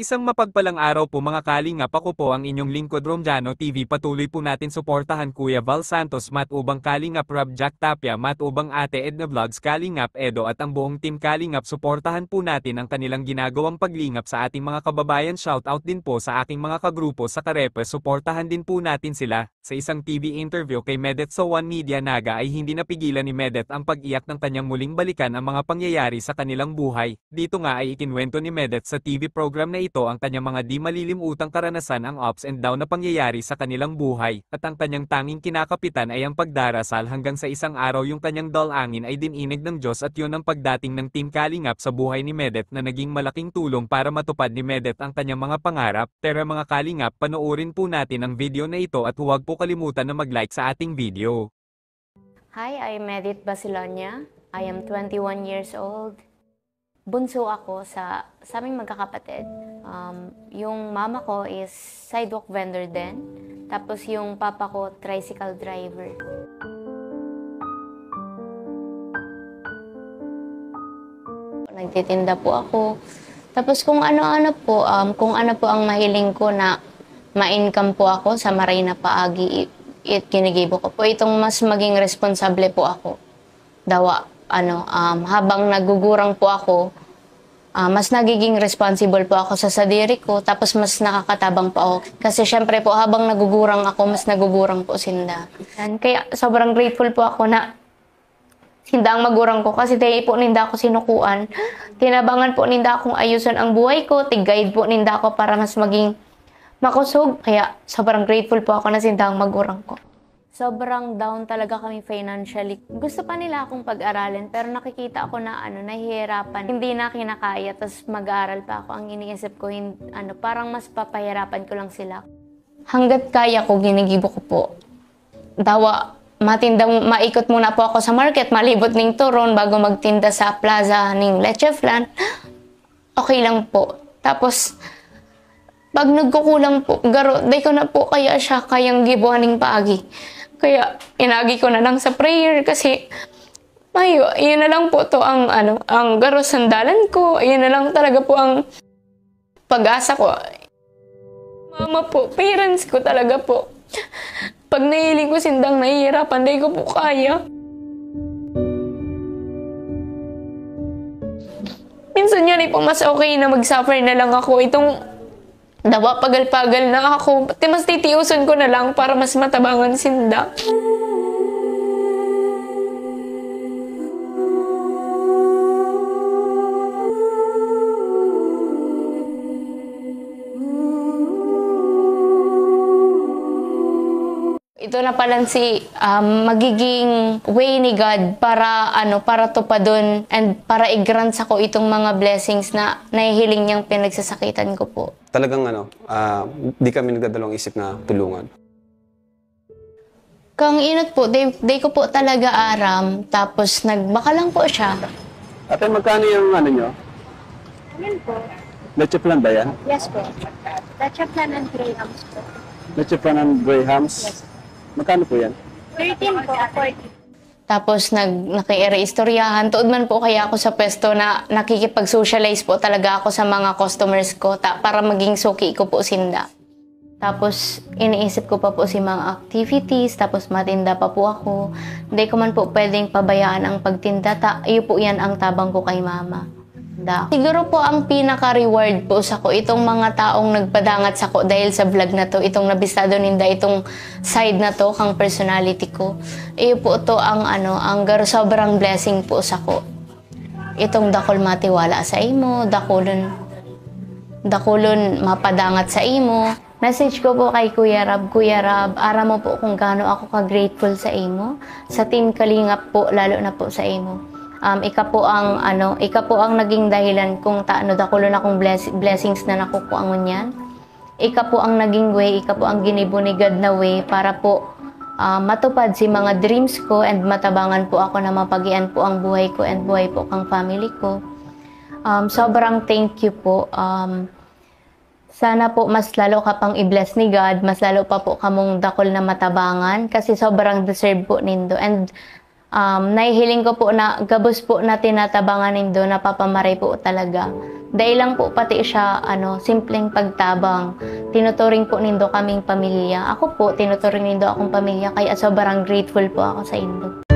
Isang mapagpalang araw po mga kalingap, ako po ang inyong lingkod Romjano TV. Patuloy po natin suportahan Kuya Val Santos, Matubang Kalingap, Rob Jack Tapia, Matubang Ate Edna Vlogs, Kalingap Edo at ang buong team Kalingap. Suportahan po natin ang kanilang ginagawang paglingap sa ating mga kababayan. Shoutout din po sa aking mga kagrupo sa Karepe. Suportahan din po natin sila. Sa isang TV interview kay Medet sa One Media Naga ay hindi napigilan ni Medet ang pag-iyak ng kanyang muling balikan ang mga pangyayari sa kanilang buhay. Dito nga ay ikinwento ni Medet sa TV program na ito ang kanyang mga di malilimutang karanasan, ang ups and down na pangyayari sa kanilang buhay, at ang kanyang tanging kinakapitan ay ang pagdarasal hanggang sa isang araw yung kanyang dalangin ay dininig ng Diyos at yun ang pagdating ng Team Kalingap sa buhay ni Medet na naging malaking tulong para matupad ni Medet ang kanyang mga pangarap. Tara mga Kalingap, panoorin po natin ang video na ito at huwag po kalimutan na mag-like sa ating video. Hi, I'm Medet Basilonia. I am 21 years old. Bunso ako sa aming magkakapatid. Yung mama ko is sidewalk vendor din. Tapos yung papa ko, tricycle driver. Nagtitinda po ako. Tapos kung ano-ano po, kung ano po ang mahiling ko na ma-income po ako sa maray na paagi, ginigibo ko po. Itong mas maging responsable po ako. Habang nagugurang po ako, mas nagiging responsible po ako sa sadiri ko, tapos mas nakakatabang po ako. Kasi syempre po, habang nagugurang ako, mas nagugurang po sinda. Kaya sobrang grateful po ako na sinda ang magurang ko, kasi dahil po ninda ako sinukuan. Tinabangan po ninda akong ayusan ang buhay ko, tig-guide po ninda ako para mas maging makusog. Kaya sobrang grateful po ako na sinda ang magurang ko. Sobrang down talaga kami financially. Gusto pa nila akong pag-aralin, pero nakikita ako na nahihirapan. Hindi na kinakaya, tapos mag-aaral pa ako. Ang iniisip ko, parang mas papahirapan ko lang sila. Hanggat kaya ko, ginigibo ko po. Maikot muna po ako sa market, malibot ning turon bago magtinda sa plaza ning Leche Flan. Okay lang po. Tapos, pag nagkukulang po, day ko na po kaya siya kayang gibuhan ning paagi. Kaya inagi ko na lang sa prayer kasi yun na lang po to ang garo sandalan ko. Yun na lang talaga po ang pag-asa ko. Mama po, parents ko talaga po. Pag nahiling ko sindang nahihirapan, di ko po kaya. Minsan yan po mas okay na mag-suffer na lang ako. Pagal-pagal na ako. Pati mas titiusan ko na lang para mas matabangan sinda. Ito na pala magiging way ni God para tupadon and para i-grant sa ko itong mga blessings na nahihiling niyang pinagsasakitan ko po. Talagang di kami nagdadalawang isip na tulungan. Kang inot po, day ko po talaga aram, tapos nagbaka lang po siya. Ate, magkano yung nyo? Ayan po. Leche Flan ba yan? Yes po. Leche Flan and Grahams po. Leche Flan and Grahams? Yes. Magkano po yan? 13 po, 40. Tapos nakiistoryahan. Tuod man po kaya ako sa pwesto na nakikipag-socialize po talaga ako sa mga customers ko para maging suki ko po sinda. Tapos iniisip ko pa po si mga activities, tapos matinda pa po ako. Hindi ko man po pwedeng pabayaan ang pagtinda. Iyo po yan ang tabang ko kay mama. Siguro po ang pinaka-reward po sa ko, itong mga taong nagpadangat sa ko dahil sa vlog na to, itong nabisado ninda, itong side na to, kang personality ko. Iyo po to ang sobrang blessing po sa ko. Itong dakol matiwala sa imo, dakulon mapadangat sa imo. Message ko po kay Kuya Rab, ara mo po kung gaano ako ka-grateful sa imo, sa Team Kalingap po, lalo na po sa imo. Ika po ang naging dahilan kung dakulon akong blessings na nakukuha ngunyan. Ika po ang naging way, ika po ang ginibo ni God na way para po matupad si mga dreams ko and matabangan po ako na mapagian po ang buhay ko and buhay po kang family ko. Sobrang thank you po. Sana po mas lalo ka pang i-bless ni God, mas lalo pa po kamong dakol na matabangan kasi sobrang deserve po nindo. And Nahihiling ko po na gabos po na tinatabangan nindo na papamaray po talaga. Dahil lang po pati siya simpleng pagtabang. Tinuturing po nindo kaming pamilya. Ako po tinuturing nindo akong pamilya kaya sobrang grateful po ako sa indo.